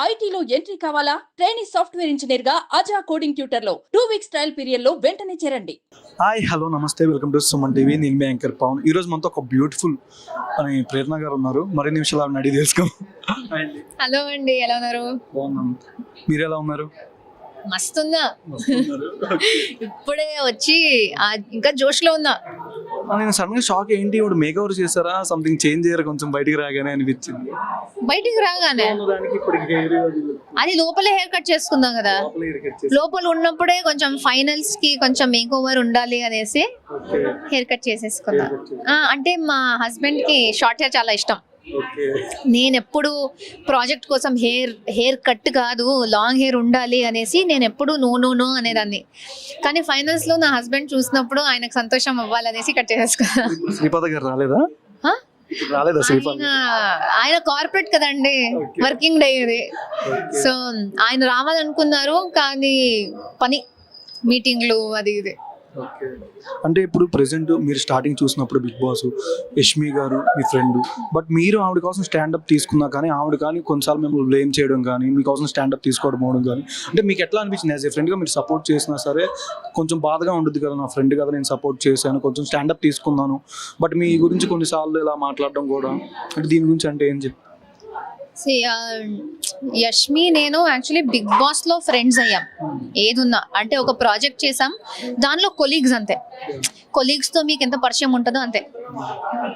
ఐటీలో ఎంట్రీ కావాలా? Training software engineer గా అజా కోడింగ్ ట్యూటర్ లో 2 వీక్స్ ట్రయల్ పీరియడ్ లో వెంటనే చేరండి. హాయ్ హలో నమస్తే వెల్కమ్ టు సుమన్ టీవీ. నేను మీ యాంకర్ పవన్. ఈ రోజు మనతో ఒక బ్యూటిఫుల్ అని ప్రేరణ గారు ఉన్నారు. మరిన్ని నిమిషాలు ఆవిడని అడిగి తెలుసుకుందాం. హలో అండి, ఎలా ఉన్నారు? బాగున్నాను, మీరు ఎలా ఉన్నారు? మస్తుందా? ఇప్పుడే వచ్చి ఇంకా జోష్ లో ఉన్నా. నేను సడన్ గా షాక్, ఏంటి ఇప్పుడు మేక్ ఓవర్ చేశారా, సంథింగ్ చేంజ్ చేయరా కొంచెం బయటికి రాగానే అనిపించింది. బయటికి రాగానే అది లోపలే హెయిర్ కట్ చేసుకుందాం కదా, లోపల ఉన్నప్పుడే కొంచెం ఫైనల్స్ కి కొంచెం మేక్ ఓవర్ ఉండాలి అనేసి హెయిర్ కట్ చేసేసుకున్నా. అంటే మా హస్బెండ్ కి షార్ట్ హెయిర్ చాలా ఇష్టం. నేను ఎప్పుడు ప్రాజెక్ట్ కోసం హెయిర్ కట్ కాదు, లాంగ్ హెయిర్ ఉండాలి అనేసి నేను ఎప్పుడు నో అనేదాన్ని. కానీ ఫైనల్స్ లో నా హస్బెండ్ చూసినప్పుడు ఆయనకు సంతోషం అవ్వాలనేసి కట్ చేసేసుకున్నా. శ్రీపాద గారు రాలేదా? ఆయన కార్పొరేట్ కదండి, వర్కింగ్ డే ఇది. సో ఆయన రావాలనుకున్నారు, కానీ పని మీటింగ్లు అది ఇది. అంటే ఇప్పుడు ప్రెసెంట్ మీరు స్టార్టింగ్ చూసినప్పుడు బిగ్ బాస్ యష్మి గారు మీ ఫ్రెండ్, బట్ మీరు ఆవిడ కోసం స్టాండప్ తీసుకున్నా కానీ ఆవిడ కానీ కొన్నిసార్లు మేము బ్లేమ్ చేయడం కానీ మీకోసం స్టాండప్ తీసుకోవడం అవడం కానీ, అంటే మీకు ఎట్లా అనిపించింది? యాజ్ ఏ ఫ్రెండ్గా మీరు సపోర్ట్ చేసినా సరే కొంచెం బాధగా ఉంటుంది కదా, నా ఫ్రెండ్ కదా నేను సపోర్ట్ చేశాను, కొంచెం స్టాండప్ తీసుకున్నాను, బట్ మీ గురించి కొన్నిసార్లు ఇలా మాట్లాడడం కూడా, అంటే దీని గురించి అంటే ఏం చెప్తారు? యష్మి నేను యాక్చువల్లీ బిగ్ బాస్ లో ఫ్రెండ్స్ అయ్యాం. ఏదున్నా అంటే ఒక ప్రాజెక్ట్ చేసాం, దానిలో కొలీగ్స్ అంతే. కొలీగ్స్ తో మీకు ఎంత పరిచయం ఉంటుందో అంతే.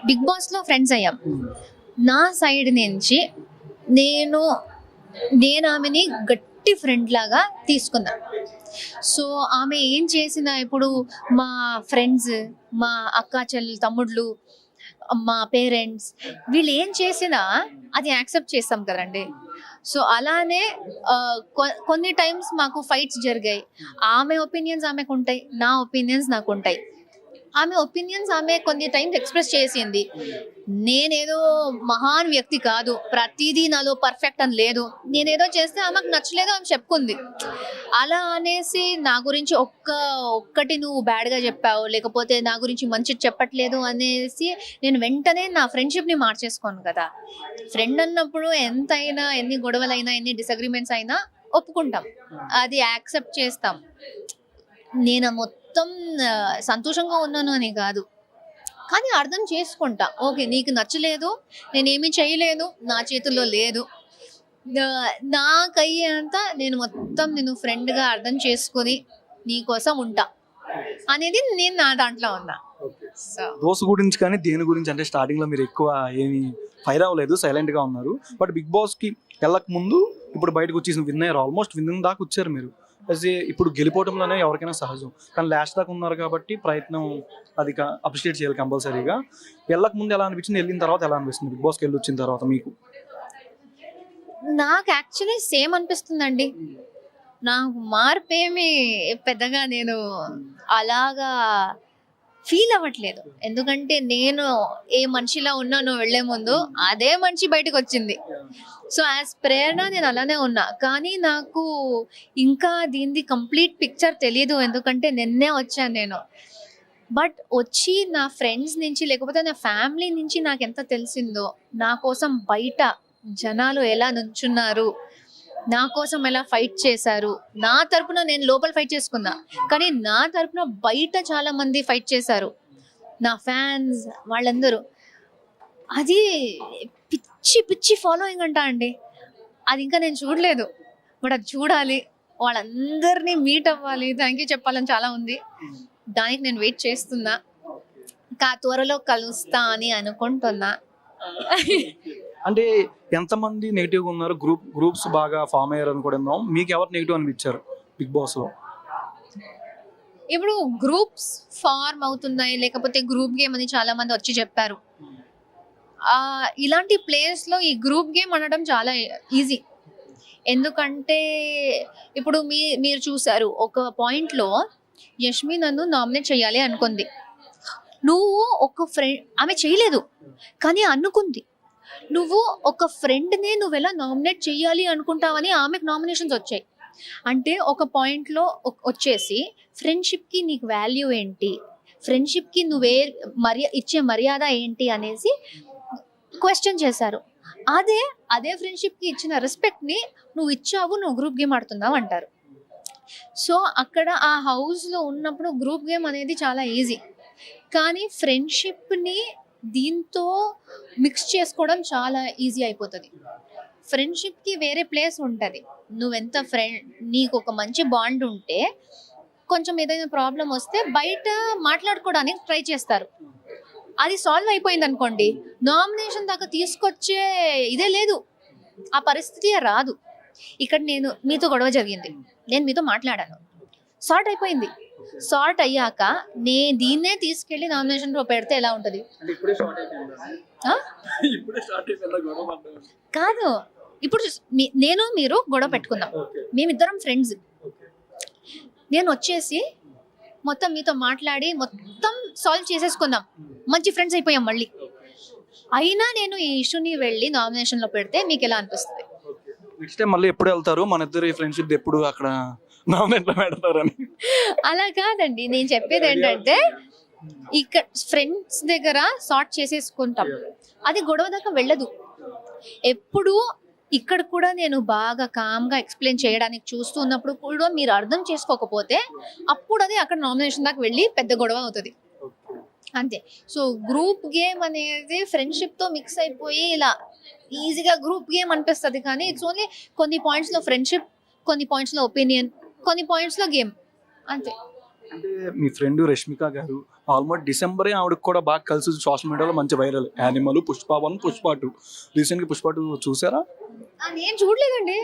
బిగ్ బాస్ లో ఫ్రెండ్స్ అయ్యాం. నా సైడ్ నుంచి నేను ఆమెని గట్టి ఫ్రెండ్ లాగా తీసుకున్నా. సో ఆమె ఏం చేసినా, ఇప్పుడు మా ఫ్రెండ్స్, మా అక్క చెల్లి తమ్ముళ్ళు, మా పేరెంట్స్, వీళ్ళు ఏం చేసినా అది యాక్సెప్ట్ చేస్తాం కదండి. సో అలానే కొన్ని టైమ్స్ మాకు ఫైట్స్ జరిగాయి. ఆమె ఒపీనియన్స్ ఆమెకు ఉంటాయి, నా ఒపీనియన్స్ నాకు ఉంటాయి. ఆమె ఒపీనియన్స్ ఆమె కొన్ని టైమ్స్ ఎక్స్ప్రెస్ చేసింది. నేనేదో మహాన్ వ్యక్తి కాదు, ప్రతిదీ నాలో పర్ఫెక్ట్ అని లేదు. నేనేదో చేస్తే ఆమెకు నచ్చలేదు, ఆమె చెప్పుకుంది. అలా అనేసి నా గురించి ఒక్కటి నువ్వు బ్యాడ్గా చెప్పావు, లేకపోతే నా గురించి మంచి చెప్పట్లేదు అనేసి నేను వెంటనే నా ఫ్రెండ్షిప్ని మార్చేసుకోను కదా. ఫ్రెండ్ అన్నప్పుడు ఎంతైనా, ఎన్ని గొడవలైనా, ఎన్ని డిసగ్రిమెంట్స్ అయినా ఒప్పుకుంటాం, అది యాక్సెప్ట్ చేస్తాం. నేను మొత్తం సంతోషంగా ఉన్నాను అని కాదు, కానీ అర్థం చేసుకుంటా. ఓకే, నీకు నచ్చలేదు, నేనేమీ చేయలేదు, నా చేతుల్లో లేదు. నాకయ్యేంత నేను మొత్తం నేను ఫ్రెండ్గా అర్థం చేసుకొని నీ కోసం ఉంటా అనేది నేను నా దాంట్లో ఉన్నా. దోస్త్ గురించి కానీ దేని గురించి అంటే స్టార్టింగ్ లో మీరు ఎక్కువ ఏమి ఫైర్ అవ్వలేదు, సైలెంట్ గా ఉన్నారు. బట్ బిగ్ బాస్ కి వెళ్ళక ముందు ఇప్పుడు బయటకు వచ్చేసిన విన్ అయ్యారు, ఆల్మోస్ట్ విన్నింగ్ దాకా వచ్చారు మీరు. అదే ఇప్పుడు గెలిపోవడంలోనే ఎవరికైనా సహజం, కానీ లాస్ట్ దాకా ఉన్నారు కాబట్టి ప్రయత్నం అది అప్రిషియేట్ చేయాలి కంపల్సరీగా. వెళ్ళక ముందు ఎలా అనిపించింది, వెళ్ళిన తర్వాత ఎలా అనిపిస్తుంది, బిగ్ బాస్కి వెళ్ళి వచ్చిన తర్వాత మీకు? నాకు యాక్చువల్లీ సేమ్ అనిపిస్తుందండి. నాకు మార్పు ఏమి పెద్దగా నేను అలాగా ఫీల్ అవ్వట్లేదు. ఎందుకంటే నేను ఏ మనిషిలా ఉన్నానో వెళ్లే ముందు అదే మనిషి బయటకు వచ్చింది. సో యాజ్ ప్రేరణ నేను అలానే ఉన్నా. కానీ నాకు ఇంకా దీనిది కంప్లీట్ పిక్చర్ తెలియదు, ఎందుకంటే నిన్నే వచ్చాను నేను. బట్ వచ్చి నా ఫ్రెండ్స్ నుంచి, లేకపోతే నా ఫ్యామిలీ నుంచి నాకు ఎంత తెలిసిందో, నా కోసం బయట జనాలు ఎలా నుంచున్నారు, నా కోసం ఎలా ఫైట్ చేశారు. నా తరపున నేను లోపల ఫైట్ చేసుకున్నా, కానీ నా తరపున బయట చాలా మంది ఫైట్ చేశారు, నా ఫ్యాన్స్ వాళ్ళందరూ. అది పిచ్చి ఫాలోయింగ్ అంటా అండి. అది ఇంకా నేను చూడలేదు, బట్ అది చూడాలి, వాళ్ళందరినీ మీట్ అవ్వాలి, థ్యాంక్ యూ చెప్పాలని చాలా ఉంది. దానికి నేను వెయిట్ చేస్తున్నా, త్వరలో కలుస్తా అని అనుకుంటున్నా. అంటే ఎంతమంది నెగిటివ్గా ఉన్నారు? గ్రూప్స్ బాగా ఫామ్ అయ్యారు అని కూడా విన్నాం. మీకు ఎవరు నెగిటివ్ అనిపించారు బిగ్ బాస్ లో? ఇప్పుడు గ్రూప్స్ ఫార్మ్ అవుతున్నాయి, లేకపోతే గ్రూప్ గేమ్ అని చాలా మంది వచ్చి చెప్పారు. ఇలాంటి ప్లేస్ లో ఈ గ్రూప్ గేమ్ అనడం చాలా ఈజీ. ఎందుకంటే ఇప్పుడు మీరు చూసారు, ఒక పాయింట్ లో యష్మి నన్ను నామినేట్ చేయాలి అనుకుంది. నువ్వు ఒక ఫ్రెండ్, ఆమె చేయలేదు కానీ అనుకుంది. నువ్వు ఒక ఫ్రెండ్ని నువ్వు ఎలా నామినేట్ చేయాలి అనుకుంటావని ఆమెకు నామినేషన్స్ వచ్చాయి. అంటే ఒక పాయింట్లో వచ్చేసి ఫ్రెండ్షిప్కి నీకు వాల్యూ ఏంటి, ఫ్రెండ్షిప్కి నువ్వే ఇచ్చే మర్యాద ఏంటి అనేసి క్వశ్చన్ చేశారు. అదే ఫ్రెండ్షిప్కి ఇచ్చిన రెస్పెక్ట్ని నువ్వు ఇచ్చావు, నువ్వు గ్రూప్ గేమ్ ఆడుతున్నావు అంటారు. సో అక్కడ ఆ హౌస్లో ఉన్నప్పుడు గ్రూప్ గేమ్ అనేది చాలా ఈజీ, కానీ ఫ్రెండ్షిప్ని దీంతో మిక్స్ చేసుకోవడం చాలా ఈజీ అయిపోతుంది. ఫ్రెండ్షిప్కి వేరే ప్లేస్ ఉంటుంది. నువ్వెంత నీకు ఒక మంచి బాండ్ ఉంటే కొంచెం ఏదైనా ప్రాబ్లం వస్తే బయట మాట్లాడుకోవడానికి ట్రై చేస్తారు. అది సాల్వ్ అయిపోయింది అనుకోండి, నామినేషన్ దాకా తీసుకొచ్చే ఇదే లేదు, ఆ పరిస్థితి రాదు. ఇక్కడ నేను మీతో గొడవ జరిగింది, నేను మీతో మాట్లాడాను, సార్ట్ అయిపోయింది. సార్ట్ అయ్యాక నేను దీన్నే తీసుకెళ్ళి నామినేషన్లో పెడితే ఎలా ఉంటుంది? కాదు, ఇప్పుడు నేను మీరు గొడవ పెట్టుకుందాం, మేమిద్దరం ఫ్రెండ్స్. నేను వచ్చేసి మొత్తం మీతో మాట్లాడి మొత్తం సాల్వ్ చేసేసుకుందాం, మంచి ఫ్రెండ్స్ అయిపోయాం మళ్ళీ. అయినా నేను ఈ ఇష్యూని వెళ్ళి నామినేషన్లో పెడితే మీకు ఎలా అనిపిస్తుంది? నెక్స్ట్ టైం మళ్ళీ ఎప్పుడు వెళ్తారు? మన ఇద్దరు ఫ్రెండ్షిప్ ఎప్పుడు అక్కడ నామినేట్లో పెడతారని. అలా కాదండి, నేను చెప్పేది ఏంటంటే ఇక్కడ ఫ్రెండ్స్ దగ్గర సార్ట్ చేసేసుకుంటాం, అది గొడవ దాకా వెళ్ళదు. ఎప్పుడు ఇక్కడ కూడా నేను బాగా కామ్గా ఎక్స్ప్లెయిన్ చేయడానికి చూస్తూ ఉన్నప్పుడు కూడా మీరు అర్థం చేసుకోకపోతే అప్పుడు అది అక్కడ నామినేషన్ దాకా వెళ్ళి పెద్ద గొడవ అవుతుంది అంతే. సో గ్రూప్ గేమ్ అనేది ఫ్రెండ్షిప్తో మిక్స్ అయిపోయి ఇలా ఈజీగా గ్రూప్ గేమ్ అనిపిస్తుంది, కానీ ఇట్స్ ఓన్లీ కొన్ని పాయింట్స్లో ఫ్రెండ్షిప్, కొన్ని పాయింట్స్లో ఒపీనియన్, కొన్ని పాయింట్స్లో గేమ్ అంతే. అంటే మీ ఫ్రెండ్ రష్మిక గారు ఆల్మోస్ట్ డిసెంబరే ఆవిడకి కూడా బాగా కలిసి సోషల్ మీడియాలో మంచి వైరల్. యానిమల్, పుష్ప1, పుష్ప2. రీసెంట్గా పుష్ప2 చూసారా? నేను చూడలేదండి.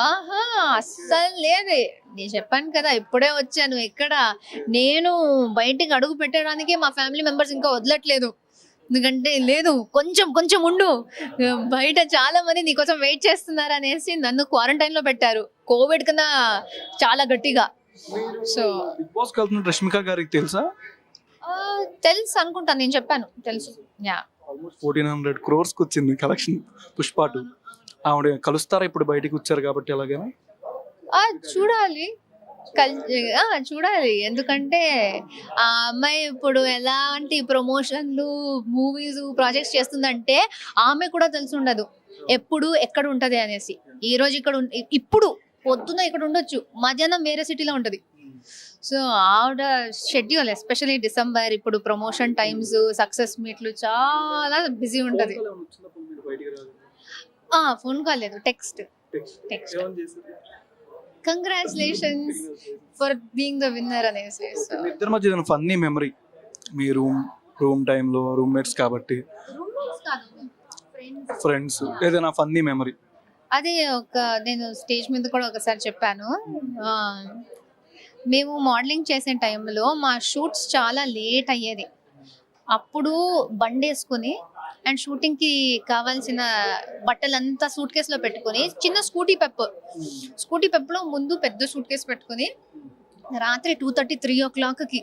ఆహా, అస్సలు లేదే. నేను చెప్పాను కదా, ఇప్పుడే వచ్చాను. ఎక్కడ నేను బయటికి అడుగు పెట్టడానికి మా ఫ్యామిలీ మెంబర్స్ ఇంకా వదలట్లేదు. ఎందుకంటే లేదు, కొంచెం ఉండు, బయట చాలా మంది నీకోసం వెయిట్ చేస్తున్నారు అనేసి నన్ను క్వారంటైన్లో పెట్టారు, కోవిడ్ కన్నా చాలా గట్టిగా. సో బిగ్ బాస్ వెళ్తున్న రష్మిక గారికి తెలుసా? తెలుసు అనుకుంటాను, నేను చెప్పాను తెలుసు. యా, ఆల్మోస్ట్ 1400 crores వచ్చింది కలెక్షన్ పుష్ప2. ఆవిడ కలుస్తారా ఇప్పుడు బయటికి వచ్చారు కాబట్టి? ఎలాగైనా చూడాలి, చూడాలి. ఎందుకంటే ఆ అమ్మాయి ఇప్పుడు ఎలాంటి ప్రమోషన్లు, మూవీస్, ప్రాజెక్ట్స్ చేస్తుందంటే ఆమె కూడా తెలిసి ఉండదు ఎప్పుడు ఎక్కడ ఉంటది అనేసి. ఈ రోజు ఇక్కడ ఇప్పుడు పొద్దున ఇక్కడ ఉండొచ్చు, మధ్యాహ్నం వేరే సిటీలో ఉంటది. సో ఆవిడ షెడ్యూల్ ఎస్పెషల్లీ డిసెంబర్, ఇప్పుడు ప్రమోషన్ టైమ్స్, సక్సెస్ మీట్లు చాలా బిజీ ఉంటది. ఫోన్ కాల్ లేదు, text. Congratulations for being the winner అనేసి. ఇద్దరి మధ్య ఏదైనా ఫన్నీ మెమరీ మీ రూమ్ టైంలో, రూమ్మేట్స్ కాబట్టి, ఫ్రెండ్స్, ఏదైనా ఫన్నీ మెమరీ? అది నేను స్టేజ్ మీద కూడా ఒకసారి చెప్పాను. మేము మోడలింగ్ చేసే టైంలో మా షూట్స్ చాలా లేట్ అయ్యేది. అప్పుడు బండి వేసుకుని అండ్ షూటింగ్కి కావాల్సిన బట్టలంతా సూట్ కేసులో పెట్టుకుని, చిన్న స్కూటీ పెప్లో ముందు పెద్ద సూట్ కేసు పెట్టుకుని రాత్రి 2:30, 3 o'clockకి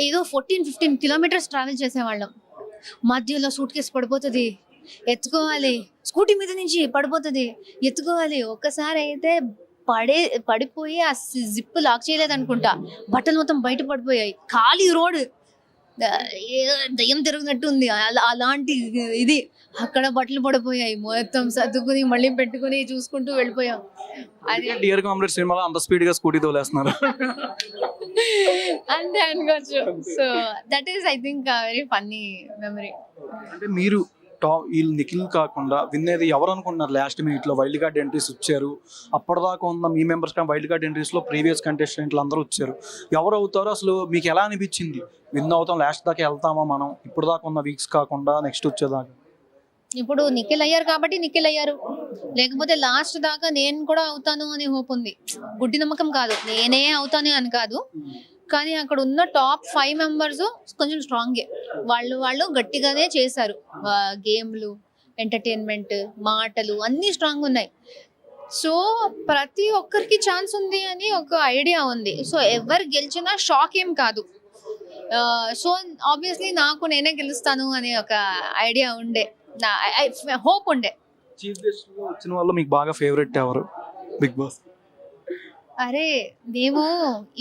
ఏదో 14-15 kilometers ట్రావెల్ చేసేవాళ్ళం. మధ్యలో సూట్ కేసు పడిపోతుంది, ఎత్తుకోవాలి, స్కూటీ మీద నుంచి పడిపోతుంది, ఎత్తుకోవాలి. ఒక్కసారి అయితే పడిపోయి ఆ జిప్ లాక్ చేయలేదు అనుకుంటా, బట్టలు మొత్తం బయట పడిపోయాయి. ఖాళీ రోడ్, దయ్యం తిరుగునట్టు ఉంది, అలాంటి ఇది. అక్కడ బట్టలు పడిపోయాయి, మొత్తం సర్దుకుని మళ్ళీ పెట్టుకుని చూసుకుంటూ వెళ్ళిపోయాం. అది డియర్ కామ్రేడ్ సినిమాలో అంత స్పీడ్ గా స్కూటీ తోలేస్తున్నారు అంతే అనుకోవచ్చు. So that is I think very funny memory. అంటే మీరు వీళ్ళు నిఖిల్ కాకుండా వినేది ఎవరు అనుకుంటున్నారు? లాస్ట్ మినిట్ లో వైల్డ్ కార్డ్ ఎంట్రీస్ వచ్చారు, అప్పటిదాకా ఉన్న మీ మెంబర్స్ కానీ వైల్డ్ కార్డ్ ఎంట్రీస్ లో ప్రీవియస్ కంటెస్టెంట్లు అందరూ వచ్చారు. ఎవరు అవుతారో అసలు మీకు ఎలా అనిపించింది? విన్ అవుతాం, లాస్ట్ దాకా వెళ్తామా మనం? ఇప్పుడు దాకా ఉన్న వీక్స్ కాకుండా నెక్స్ట్ వచ్చేదాకా. ఇప్పుడు నిఖిల్ అయ్యారు కాబట్టి నిఖిల్ అయ్యారు, లేకపోతే లాస్ట్ దాకా నేను కూడా అవుతాను అని హోప్ ఉంది. గుడ్డి నమ్మకం కాదు, నేనే అవుతాను అని కాదు, కానీ అక్కడ ఉన్న టాప్ 5 members కొంచెం స్ట్రాంగే. వాళ్ళు గట్టిగానే చేశారు. గేమ్లు, ఎంటర్టైన్మెంట్, మాటలు అన్నీ స్ట్రాంగ్ ఉన్నాయి. సో ప్రతి ఒక్కరికి ఛాన్స్ ఉంది అని ఒక ఐడియా ఉంది. సో ఎవరు గెలిచినా షాక్ ఏం కాదు. సో ఆబ్వియస్లీ నాకు నేనే గెలుస్తాను అనే ఒక ఐడియా ఉండే, హోప్ ఉండే. చీఫ్ గెస్ట్ లో వచ్చిన వాళ్ళు మీకు బాగా ఫేవరెట్ ఎవరు బిగ్ బాస్? అరే మేము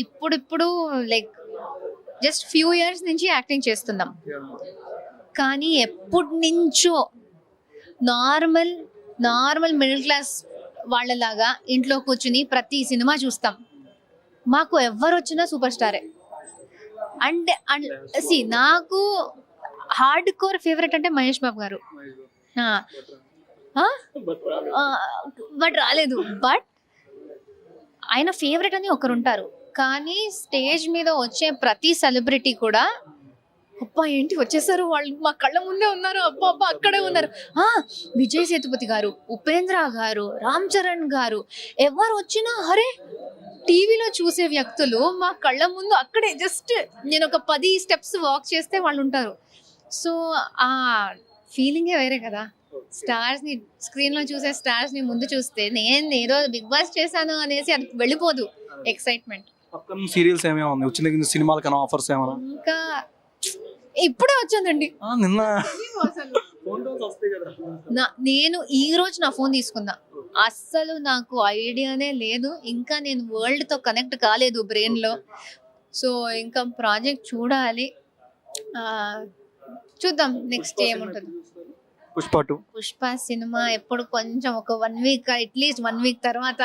ఇప్పుడు లైక్ జస్ట్ ఫ్యూ ఇయర్స్ నుంచి యాక్టింగ్ చేస్తున్నాం, కానీ ఎప్పటి నుంచో నార్మల్ మిడిల్ క్లాస్ వాళ్ళలాగా ఇంట్లో కూర్చుని ప్రతి సినిమా చూస్తాం. మాకు ఎవరు వచ్చినా సూపర్ స్టారే. అంటే నాకు హార్డ్ కోర్ ఫేవరెట్ అంటే మహేష్ బాబు గారు. బట్ రాలేదు. బట్ ఆయన ఫేవరెట్ అని ఒకరు ఉంటారు. కానీ స్టేజ్ మీద వచ్చే ప్రతి సెలబ్రిటీ కూడా అబ్బా ఏంటి వచ్చేసారు వాళ్ళు, మా కళ్ళ ముందే ఉన్నారు, అబ్బా అబ్బా అక్కడే ఉన్నారు. విజయ్ సేతుపతి గారు, ఉపేంద్ర గారు, రామ్ చరణ్ గారు, ఎవరు వచ్చినా అరే టీవీలో చూసే వ్యక్తులు మా కళ్ళ ముందు అక్కడే జస్ట్ నేను ఒక 10 steps వాక్ చేస్తే వాళ్ళు ఉంటారు. సో ఆ ఫీలింగే వేరే కదా. స్టార్స్ని స్క్రీన్లో చూసే స్టార్స్ని ముందు చూస్తే నేను ఏదో బిగ్ బాస్ చేశాను అనేసి అది వెళ్ళిపోదు ఎక్సైట్మెంట్. సీరియల్స్ ఏమైనా ఉంది వచ్చిన దగ్గర సినిమాల కన్నా ఆఫర్స్ ఏమైనా? ఇంకా ఇప్పుడే వచ్చానండి నిన్న నేను ఈ రోజు నా ఫోన్ తీసుకున్నా. అస్సలు నాకు ఐడియానే లేదు. ఇంకా నేను వరల్డ్ తో కనెక్ట్ కాలేదు బ్రెయిన్ లో. సో ఇంకా ప్రాజెక్ట్ చూడాలి, చూద్దాం నెక్స్ట్ ఏముంటుంది. పుష్ప సినిమా ఎప్పుడు కొంచెం ఒక 1 week అట్లీస్ట్ 1 week తర్వాత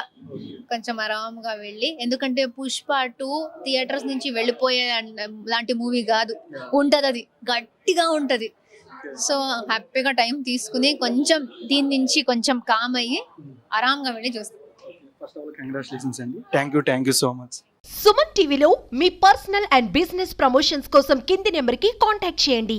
కొంచెం ఆరాంగా వెళ్ళి, ఎందుకంటే పుష్ప 2 థియేటర్స్ నుంచి వెళ్ళిపోయే లాంటి మూవీ కాదు, ఉంటది అది గట్టిగా ఉంటది. సో హ్యాపీగా టైం తీసుకుని కొంచెం దీని నుంచి కొంచెం కామ్ అయ్యి ఆరాంగా వెళ్ళి చూస్తాం. కంగ్రాచులేషన్స్ అండి. Thank you so much. Suman టీవీలో మీ పర్సనల్ అండ్ బిజినెస్ ప్రమోషన్స్ కోసం కింది నెంబర్కి కాంటాక్ట్ చేయండి.